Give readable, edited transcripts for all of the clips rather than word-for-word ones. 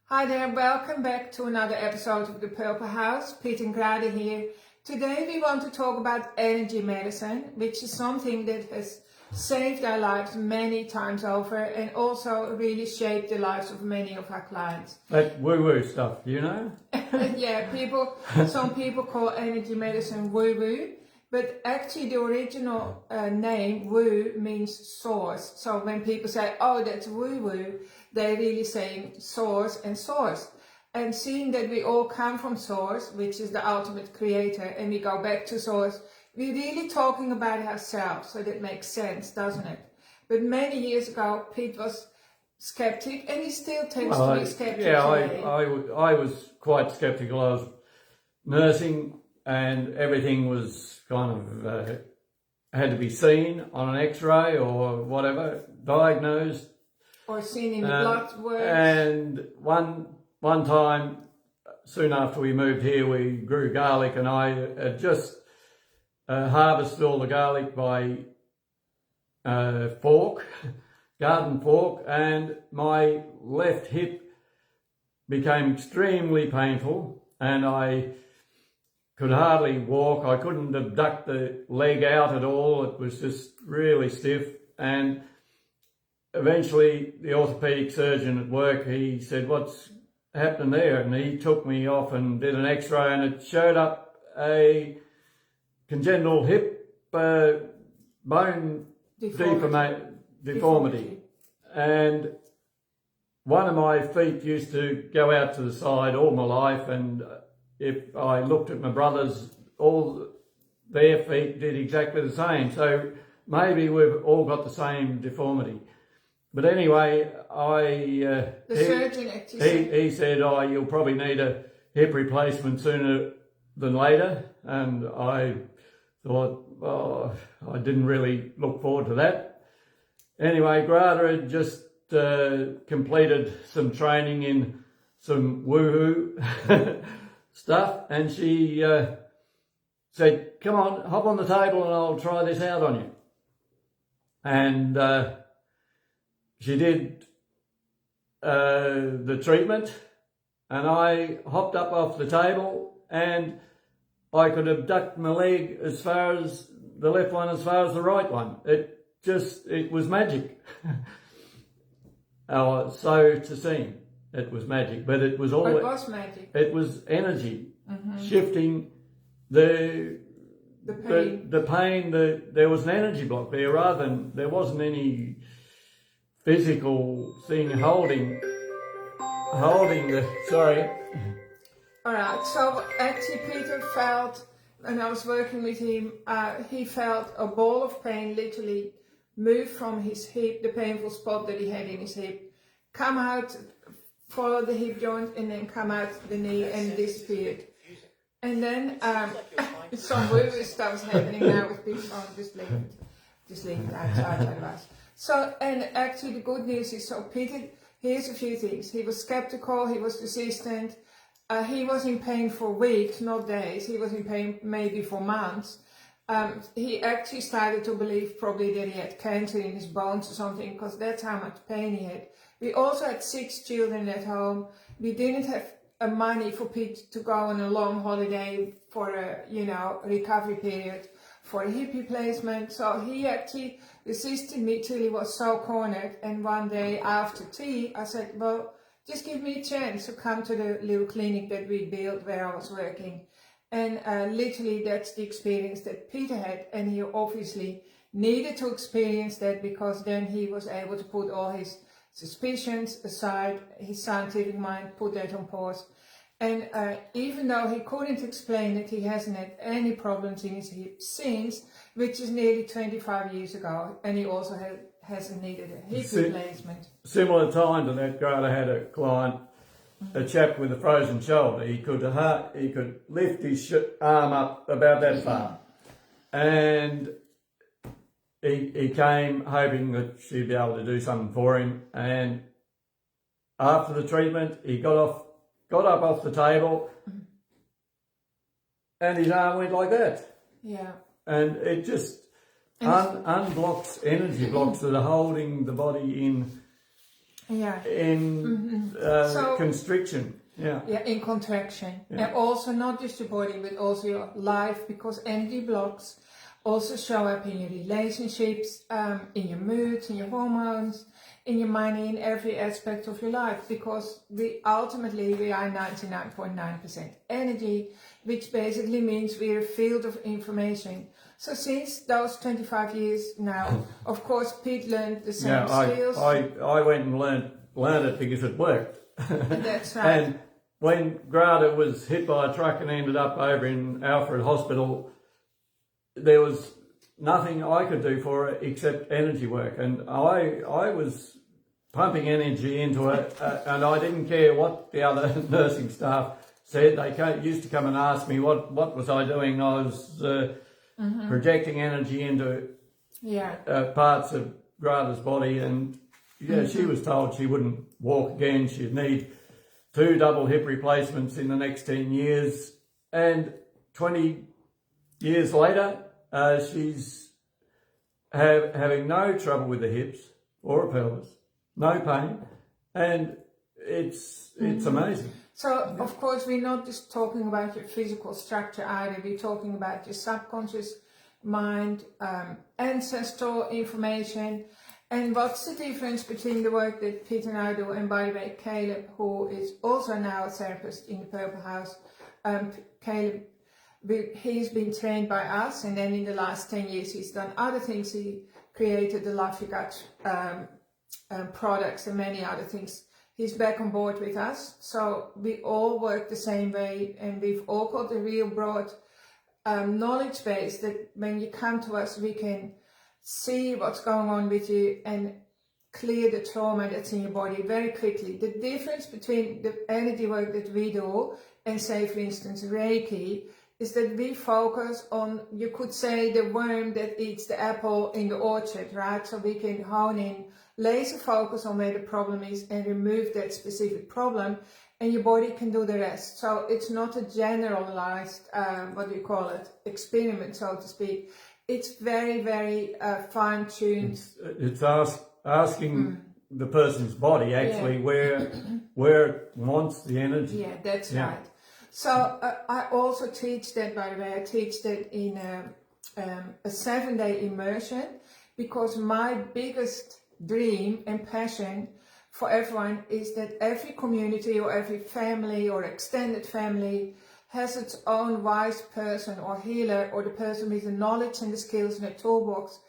Hi there, welcome back to another episode of the Purple House. Pete and Grada here. Today we want to talk about energy medicine, which is something that has saved our lives many times over and also really shaped the lives of many of our clients. That woo-woo stuff, you know? Yeah, some people call energy medicine woo-woo, but actually the original name woo means source. So when people say, oh, that's woo-woo, they're really saying source and source. And seeing that we all come from source, which is the ultimate creator, and we go back to source, we're really talking about ourselves, so that makes sense, doesn't it? But many years ago, Pete was skeptic, and he still tends to be skeptic. Yeah, I was quite skeptical. I was nursing and everything was kind of had to be seen on an x-ray or whatever, diagnosed. Or seen in the blood work. And one time, soon after we moved here, we grew garlic, and I had just harvested all the garlic by garden fork, and my left hip became extremely painful, and I could hardly walk. I couldn't abduct the leg out at all. It was just really stiff. And eventually the orthopaedic surgeon at work, he said, what's happened there? And he took me off and did an x-ray, and it showed up a congenital hip bone deformity. And one of my feet used to go out to the side all my life, and if I looked at my brothers, all their feet did exactly the same. So maybe we've all got the same deformity. But anyway, he said, oh, you'll probably need a hip replacement sooner than later. And I thought, oh, I didn't really look forward to that. Anyway, Grada had just completed some training in some woohoo stuff, and she said, come on, hop on the table and I'll try this out on you. And she did the treatment, and I hopped up off the table, and I could abduct my leg as far as the left one as far as the right one. It was magic. So to seem, it was magic, but it was all. It was magic. It was energy shifting the pain. The pain. There was an energy block there, rather than there wasn't any physical thing holding the. Sorry. All right. So actually, Peter felt, and I was working with him. He felt a ball of pain literally move from his hip, the painful spot that he had in his hip, come out, follow the hip joint, and then come out the knee and disappeared. And then some woo-woo stuff's happening now with people. Oh, just leave it outside of us. So, and actually the good news is, so Peter, here's a few things. He was skeptical, he was resistant, he was in pain for weeks, not days. He was in pain maybe for months. He actually started to believe probably that he had cancer in his bones or something, because that's how much pain he had. We also had 6 children at home. We didn't have money for Pete to go on a long holiday for a, recovery period for a hip replacement. So he actually resisted me till he was so cornered. And one day after tea, I said, well, just give me a chance to come to the little clinic that we built where I was working. And literally that's the experience that Peter had, and he obviously needed to experience that, because then he was able to put all his suspicions aside, his scientific mind, put that on pause. And even though he couldn't explain it, he hasn't had any problems in his hip since, which is nearly 25 years ago, and he also hasn't needed a hip replacement. Similar time to that, Grada had a client, a chap with a frozen shoulder. He could lift his arm up about that far, and he came hoping that she'd be able to do something for him. And after the treatment, he got up off the table, and his arm went like that. Yeah. And it just unblocks energy blocks that are holding the body in in constriction. Yeah, in contraction. And also not just your body, but also your life, because energy blocks also show up in your relationships, in your moods, in your hormones, in your money, in every aspect of your life, because we are 99.9% energy, which basically means we're a field of information. So since those 25 years now, of course, Pete learned the same skills. I went and learned it because it worked. That's right. And when Grada was hit by a truck and ended up over in Alfred Hospital, there was nothing I could do for her except energy work. And I was pumping energy into it, and I didn't care what the other nursing staff said. They used to come and ask me what was I doing. I was projecting energy into parts of Grada's body, and she was told she wouldn't walk again. She'd need 2 double hip replacements in the next 10 years, and 20 years later, she's having no trouble with the hips or her pelvis, no pain, and it's amazing. So, of course, we're not just talking about your physical structure either. We're talking about your subconscious mind, ancestral information. And what's the difference between the work that Pete and I do, and by the way, Caleb, who is also now a therapist in the Purple House, Caleb, he's been trained by us, and then in the last 10 years he's done other things. He created the Love Your Gut products and many other things. He's back on board with us, so we all work the same way, and we've all got a real broad knowledge base that when you come to us, we can see what's going on with you and clear the trauma that's in your body very quickly. The difference between the energy work that we do and, say, for instance, Reiki, is that we focus on, you could say, the worm that eats the apple in the orchard, right? So we can hone in, laser focus on where the problem is and remove that specific problem, and your body can do the rest. So it's not a generalized, experiment, so to speak. It's very, very fine-tuned. It's asking the person's body actually where it wants the energy. Yeah, that's right. So I also teach that, by the way. I teach that in a 7-day immersion, because my biggest dream and passion for everyone is that every community or every family or extended family has its own wise person or healer, or the person with the knowledge and the skills in the toolbox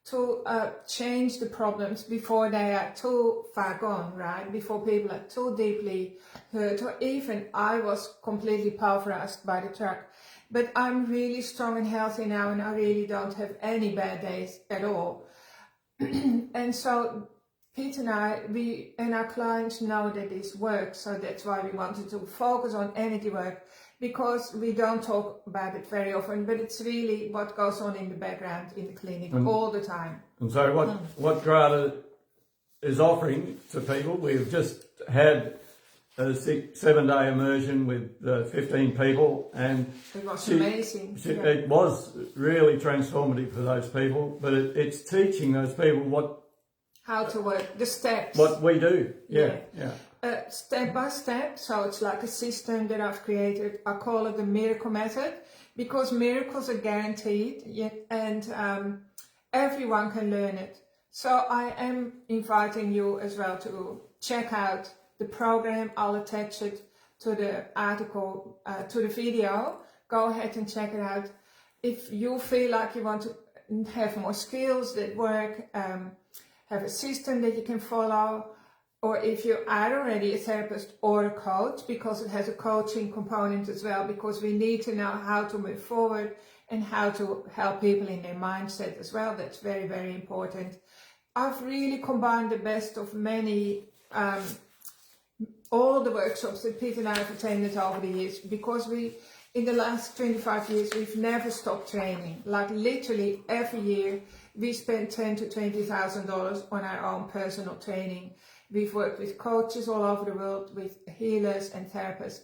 to change the problems before they are too far gone, right? Before people are too deeply hurt, or even I was completely pulverized by the truck. But I'm really strong and healthy now, and I really don't have any bad days at all. And so Pete and I, we and our clients know that this works, so that's why we wanted to focus on energy work, because we don't talk about it very often, but it's really what goes on in the background in the clinic all the time. And so what Grada is offering to people, we've just had a 7-day immersion with 15 people, and it was amazing. It was really transformative for those people, but it's teaching those people how to work, the steps. What we do, step by step. So it's like a system that I've created. I call it the miracle method, because miracles are guaranteed, and everyone can learn it. So I am inviting you as well to check out the program. I'll attach it to the article, to the video. Go ahead and check it out. If you feel like you want to have more skills that work, have a system that you can follow, or if you are already a therapist or a coach, because it has a coaching component as well, because we need to know how to move forward and how to help people in their mindset as well. That's very, very important. I've really combined the best of many, all the workshops that Pete and I have attended over the years, because in the last 25 years, we've never stopped training. Like literally every year, we spend $10,000 to $20,000 on our own personal training. We've worked with coaches all over the world, with healers and therapists.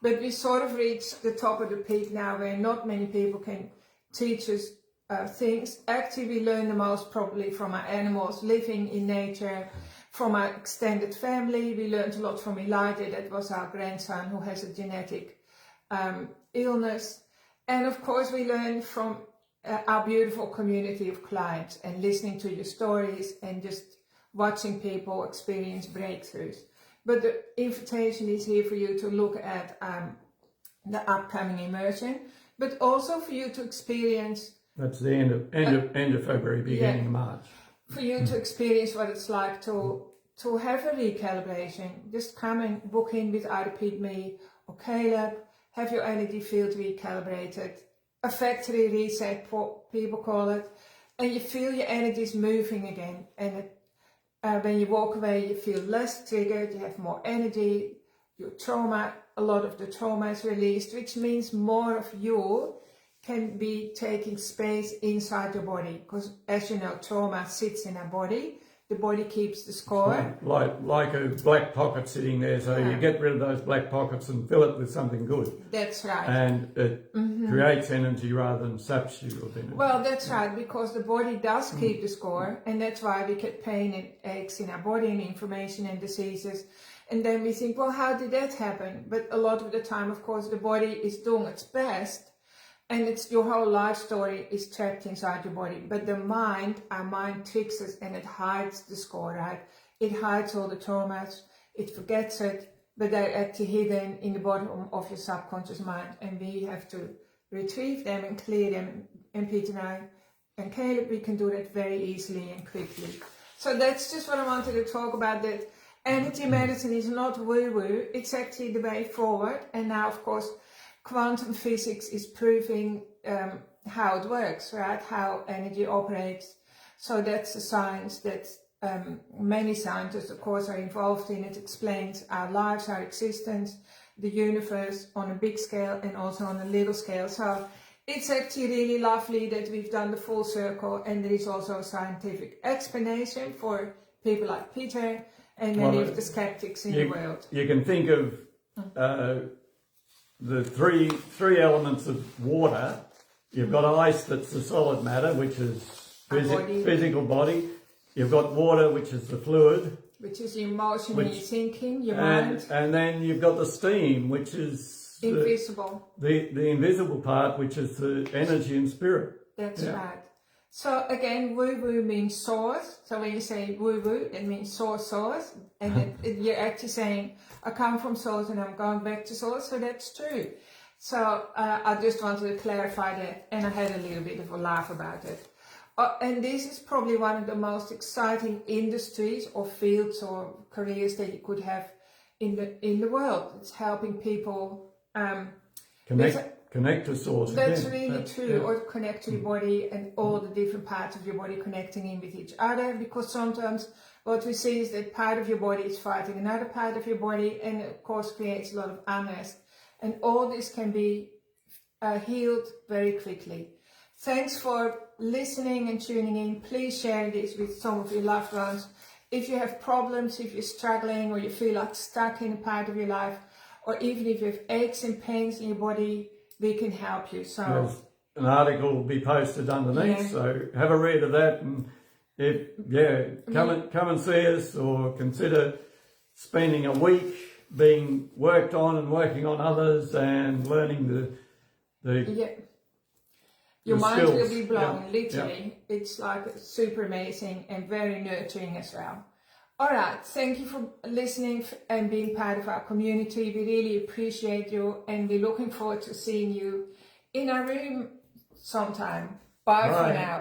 But we sort of reached the top of the peak now, where not many people can teach us things. Actually, we learn the most probably from our animals, living in nature, from our extended family. We learned a lot from Elijah, that was our grandson who has a genetic illness. And of course we learn from our beautiful community of clients and listening to your stories and just watching people experience breakthroughs. But the invitation is here for you to look at the upcoming immersion, but also for you to experience. That's the end of February, beginning of March. For you to experience what it's like to have a recalibration. Just come and book in with either Pete, me or Caleb, have your energy field recalibrated, a factory reset, what people call it, and you feel your energy is moving again. And when you walk away, you feel less triggered, you have more energy, your trauma, a lot of the trauma is released, which means more of you can be taking space inside your body. Because as you know, trauma sits in our body. The body keeps the score. Like a black pocket sitting there, so you get rid of those black pockets and fill it with something good. That's right. And it creates energy rather than saps you of energy. Well, that's right, because the body does keep the score, and that's why we get pain and aches in our body and inflammation and diseases. And then we think, well, how did that happen? But a lot of the time, of course, the body is doing its best, and it's your whole life story is trapped inside your body. But the mind, our mind tricks us and it hides the score, right? It hides all the traumas, it forgets it, but they're actually hidden in the bottom of your subconscious mind. And we have to retrieve them and clear them. And Pete and I and Caleb, we can do that very easily and quickly. So that's just what I wanted to talk about, that energy medicine is not woo-woo, it's actually the way forward. And now, of course, quantum physics is proving how it works, right? How energy operates. So that's a science that many scientists, of course, are involved in. It explains our lives, our existence, the universe on a big scale and also on a little scale. So it's actually really lovely that we've done the full circle, and there is also a scientific explanation for people like Peter and many of the skeptics in the world. You can think of the three elements of water. You've got ice, that's the solid matter, which is physical body. You've got water, which is the fluid, which is your emotion and your thinking, your mind. And then you've got the steam, which is invisible. The invisible part, which is the energy and spirit. That's right. So again, woo-woo means source. So when you say woo-woo, it means source. And you're actually saying, I come from source and I'm going back to source. So that's true. So I just wanted to clarify that. And I had a little bit of a laugh about it. And this is probably one of the most exciting industries or fields or careers that you could have in the world. It's helping people connect to source. That's really true. Or connect to your body and all the different parts of your body connecting in with each other. Because sometimes what we see is that part of your body is fighting another part of your body, and of course creates a lot of unrest. And all this can be healed very quickly. Thanks for listening and tuning in. Please share this with some of your loved ones. If you have problems, if you're struggling, or you feel like stuck in a part of your life, or even if you have aches and pains in your body, we can help you. So there's an article will be posted underneath, so have a read of that, and come and see us, or consider spending a week being worked on and working on others and learning your mind skills. will be blown, literally. It's like super amazing and very nurturing as well. All right, thank you for listening and being part of our community. We really appreciate you, and we're looking forward to seeing you in our room sometime. Bye for now.